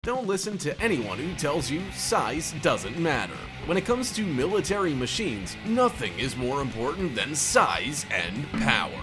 Don't listen to anyone who tells you size doesn't matter. When it comes to military machines, nothing is more important than size and power.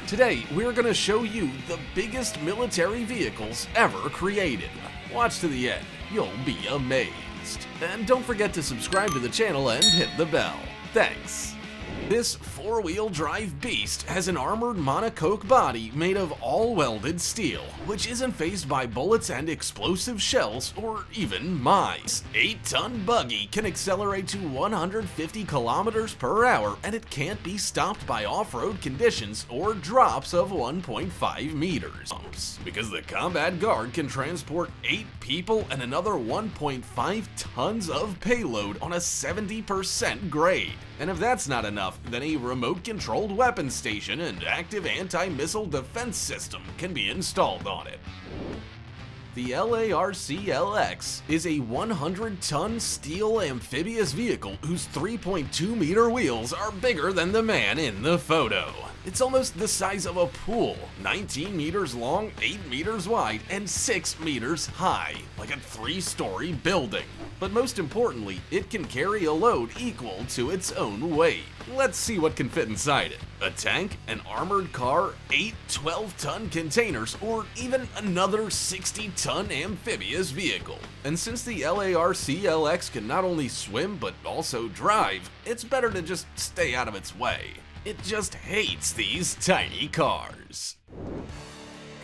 Today, we're going to show you the biggest military vehicles ever created. Watch to the end, you'll be amazed. And don't forget to subscribe to the channel and hit the bell. Thanks. This four-wheel drive beast has an armored monocoque body made of all-welded steel, which isn't phased by bullets and explosive shells or even mines. 8-ton buggy can accelerate to 150 kilometers per hour, and it can't be stopped by off-road conditions or drops of 1.5 meters. Because the Combat Guard can transport 8 people and another 1.5 tons of payload on a 70% grade. And if that's not enough, then a remote-controlled weapon station and active anti-missile defense system can be installed on it. The LARC-LX is a 100-ton steel amphibious vehicle whose 3.2-meter wheels are bigger than the man in the photo. It's almost the size of a pool, 19 meters long, 8 meters wide, and 6 meters high, like a 3-story building. But most importantly, it can carry a load equal to its own weight. Let's see what can fit inside it. A tank, an armored car, 8 12-ton containers, or even another 60-ton amphibious vehicle. And since the LARC-LX can not only swim but also drive, it's better to just stay out of its way. It just hates these tiny cars.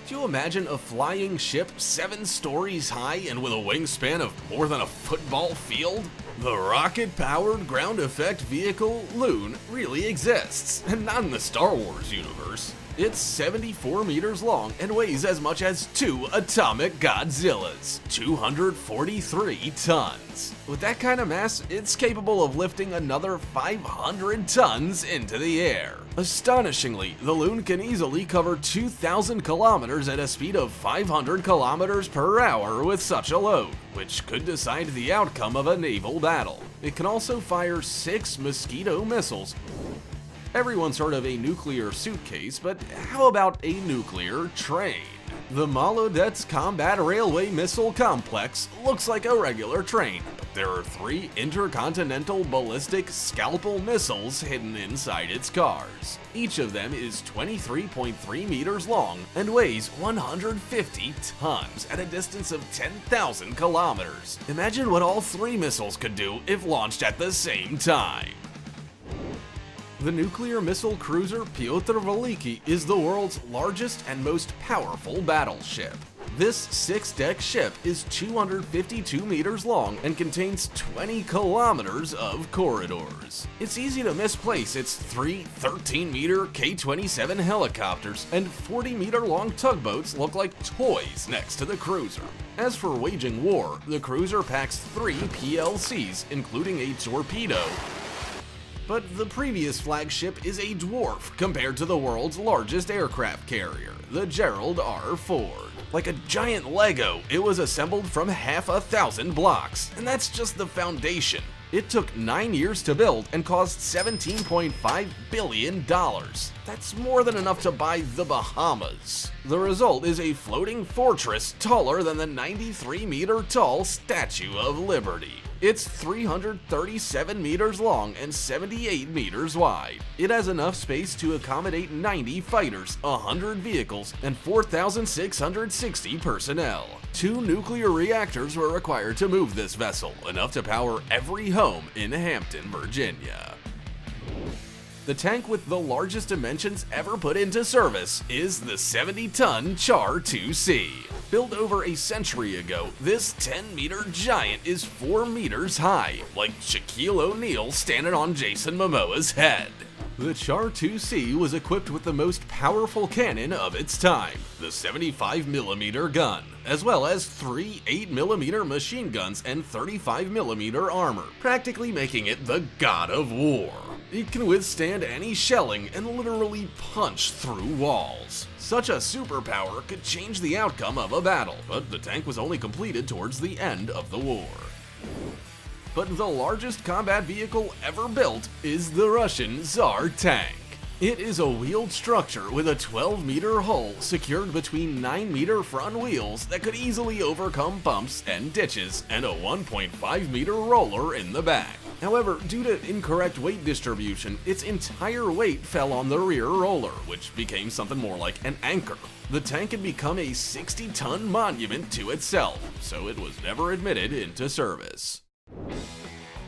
Could you imagine a flying ship 7 stories high and with a wingspan of more than a football field? The rocket-powered ground effect vehicle Loon really exists, and not in the Star Wars universe. It's 74 meters long and weighs as much as 2 atomic Godzillas, 243 tons. With that kind of mass, it's capable of lifting another 500 tons into the air. Astonishingly, the Loon can easily cover 2,000 kilometers at a speed of 500 kilometers per hour with such a load, which could decide the outcome of a naval battle. It can also fire 6 Mosquito missiles. Everyone's heard of a nuclear suitcase, but how about a nuclear train? The Molodets Combat Railway Missile Complex looks like a regular train, but there are 3 intercontinental ballistic Scalpel missiles hidden inside its cars. Each of them is 23.3 meters long and weighs 150 tons at a distance of 10,000 kilometers. Imagine what all 3 missiles could do if launched at the same time. The nuclear missile cruiser Pyotr Veliki is the world's largest and most powerful battleship. This 6-deck ship is 252 meters long and contains 20 kilometers of corridors. It's easy to misplace its 3 13-meter K-27 helicopters, and 40-meter-long tugboats look like toys next to the cruiser. As for waging war, the cruiser packs 3 PLCs, including a torpedo. But the previous flagship is a dwarf compared to the world's largest aircraft carrier, the Gerald R. Ford. Like a giant Lego, it was assembled from half a thousand blocks, and that's just the foundation. It took 9 years to build and cost $17.5 billion. That's more than enough to buy the Bahamas. The result is a floating fortress taller than the 93-meter-tall Statue of Liberty. It's 337 meters long and 78 meters wide. It has enough space to accommodate 90 fighters, 100 vehicles, and 4,660 personnel. 2 nuclear reactors were required to move this vessel, enough to power every home in Hampton, Virginia. The tank with the largest dimensions ever put into service is the 70-ton Char 2C. Built over a century ago, this 10-meter giant is 4 meters high, like Shaquille O'Neal standing on Jason Momoa's head. The Char 2C was equipped with the most powerful cannon of its time, the 75mm gun, as well as 3 8mm machine guns and 35mm armor, practically making it the god of war. It can withstand any shelling and literally punch through walls. Such a superpower could change the outcome of a battle, but the tank was only completed towards the end of the war. But the largest combat vehicle ever built is the Russian Tsar tank. It is a wheeled structure with a 12-meter hull secured between 9-meter front wheels that could easily overcome bumps and ditches, and a 1.5-meter roller in the back. However, due to incorrect weight distribution, its entire weight fell on the rear roller, which became something more like an anchor. The tank had become a 60-ton monument to itself, so it was never admitted into service.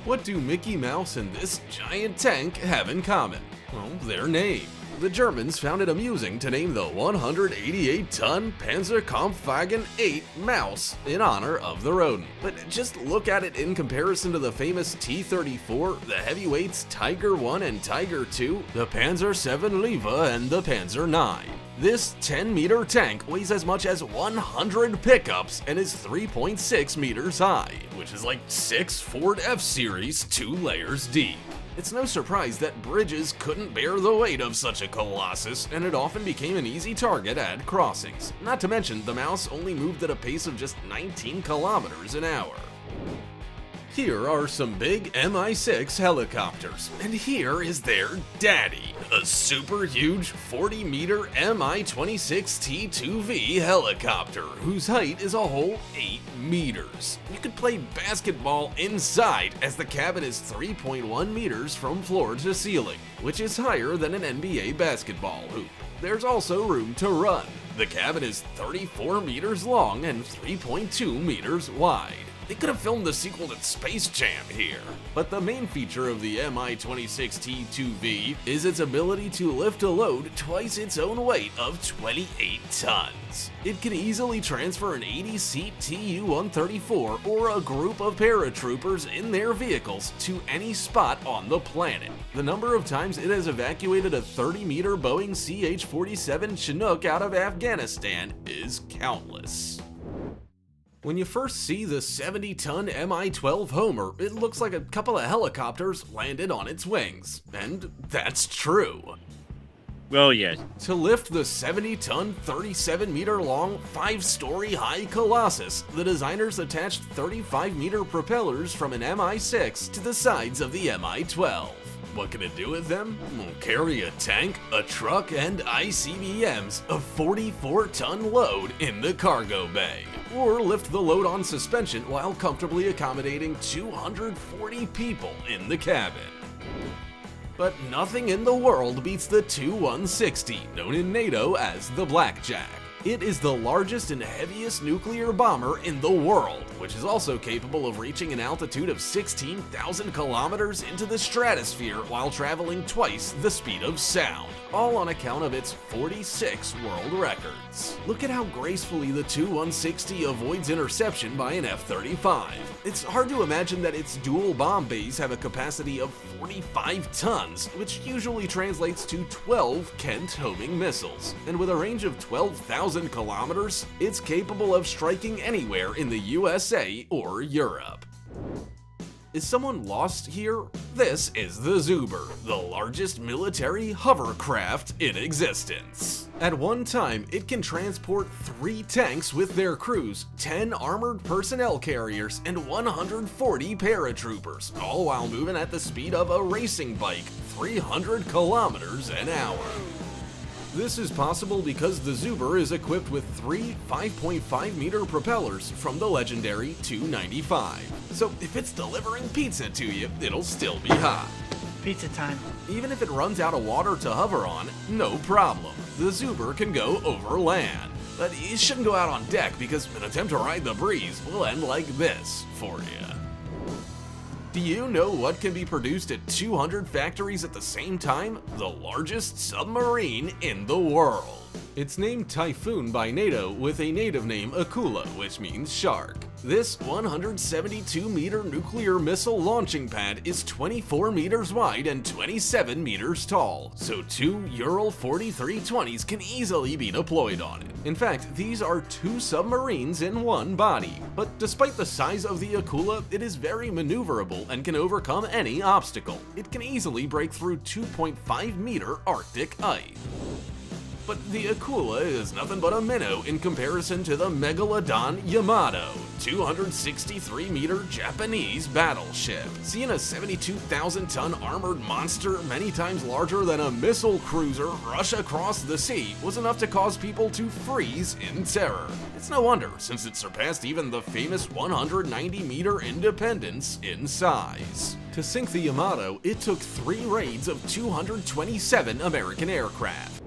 What do Mickey Mouse and this giant tank have in common? Well, their name. The Germans found it amusing to name the 188-ton Panzerkampfwagen 8 Maus in honor of the rodent. But just look at it in comparison to the famous T-34, the heavyweights Tiger 1 and Tiger 2, the Panzer 7 Leva, and the Panzer 9. This 10-meter tank weighs as much as 100 pickups and is 3.6 meters high, which is like 6 Ford F-Series 2 layers deep. It's no surprise that bridges couldn't bear the weight of such a colossus, and it often became an easy target at crossings. Not to mention, the Maus only moved at a pace of just 19 kilometers an hour. Here are some big Mi-6 helicopters, and here is their daddy, a super huge 40-meter Mi-26 T2V helicopter, whose height is a whole 8 meters. You could play basketball inside, as the cabin is 3.1 meters from floor to ceiling, which is higher than an NBA basketball hoop. There's also room to run. The cabin is 34 meters long and 3.2 meters wide. They could have filmed the sequel to Space Jam here. But the main feature of the Mi-26 T2V is its ability to lift a load twice its own weight of 28 tons. It can easily transfer an 80-seat Tu-134 or a group of paratroopers in their vehicles to any spot on the planet. The number of times it has evacuated a 30-meter Boeing CH-47 Chinook out of Afghanistan is countless. When you first see the 70-ton Mi-12 Homer, it looks like a couple of helicopters landed on its wings. And that's true. Well, yes. To lift the 70-ton, 37-meter-long, 5-story high Colossus, the designers attached 35-meter propellers from an Mi-6 to the sides of the Mi-12. What can it do with them? Carry a tank, a truck, and ICBMs, a 44-ton load in the cargo bay. Or lift the load on suspension while comfortably accommodating 240 people in the cabin. But nothing in the world beats the Tu-160, known in NATO as the Blackjack. It is the largest and heaviest nuclear bomber in the world, which is also capable of reaching an altitude of 16,000 kilometers into the stratosphere while traveling twice the speed of sound, all on account of its 46 world records. Look at how gracefully the Tu-160 avoids interception by an F-35. It's hard to imagine that its dual bomb bays have a capacity of 45 tons, which usually translates to 12 Kent homing missiles, and with a range of 12,000 kilometers, it's capable of striking anywhere in the USA or Europe. Is someone lost here? This is the Zubr, the largest military hovercraft in existence. At one time, it can transport 3 tanks with their crews, 10 armored personnel carriers, and 140 paratroopers, all while moving at the speed of a racing bike, 300 kilometers an hour. This is possible because the Zubr is equipped with 3 5.5-meter propellers from the legendary Tu-95. So if it's delivering pizza to you, it'll still be hot. Pizza time. Even if it runs out of water to hover on, no problem. The Zubr can go over land. But you shouldn't go out on deck because an attempt to ride the breeze will end like this for you. Do you know what can be produced at 200 factories at the same time? The largest submarine in the world. It's named Typhoon by NATO with a native name Akula, which means shark. This 172-meter nuclear missile launching pad is 24 meters wide and 27 meters tall, so 2 Ural 4320s can easily be deployed on it. In fact, these are 2 submarines in one body. But despite the size of the Akula, it is very maneuverable and can overcome any obstacle. It can easily break through 2.5-meter Arctic ice. But the Akula is nothing but a minnow in comparison to the Megalodon Yamato. 263-meter Japanese battleship. Seeing a 72,000-ton armored monster many times larger than a missile cruiser rush across the sea was enough to cause people to freeze in terror. It's no wonder, since it surpassed even the famous 190-meter Independence in size. To sink the Yamato, it took 3 raids of 227 American aircraft.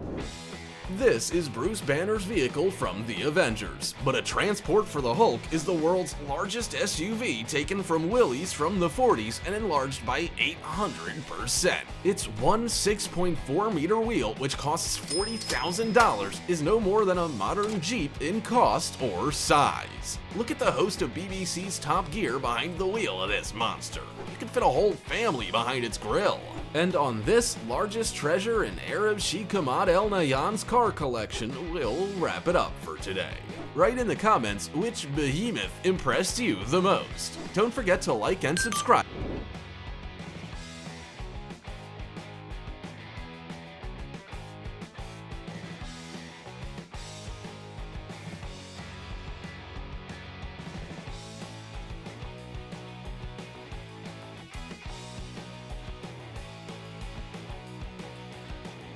This is Bruce Banner's vehicle from the Avengers, but a transport for the Hulk is the world's largest SUV taken from Willys from the 40s and enlarged by 800%. Its one 6.4-meter wheel, which costs $40,000, is no more than a modern Jeep in cost or size. Look at the host of BBC's Top Gear behind the wheel of this monster. You can fit a whole family behind its grille. And on this largest treasure in Arab Sheikh Hamad El Nahyan's car collection, we'll wrap it up for today. Write in the comments which behemoth impressed you the most. Don't forget to like and subscribe.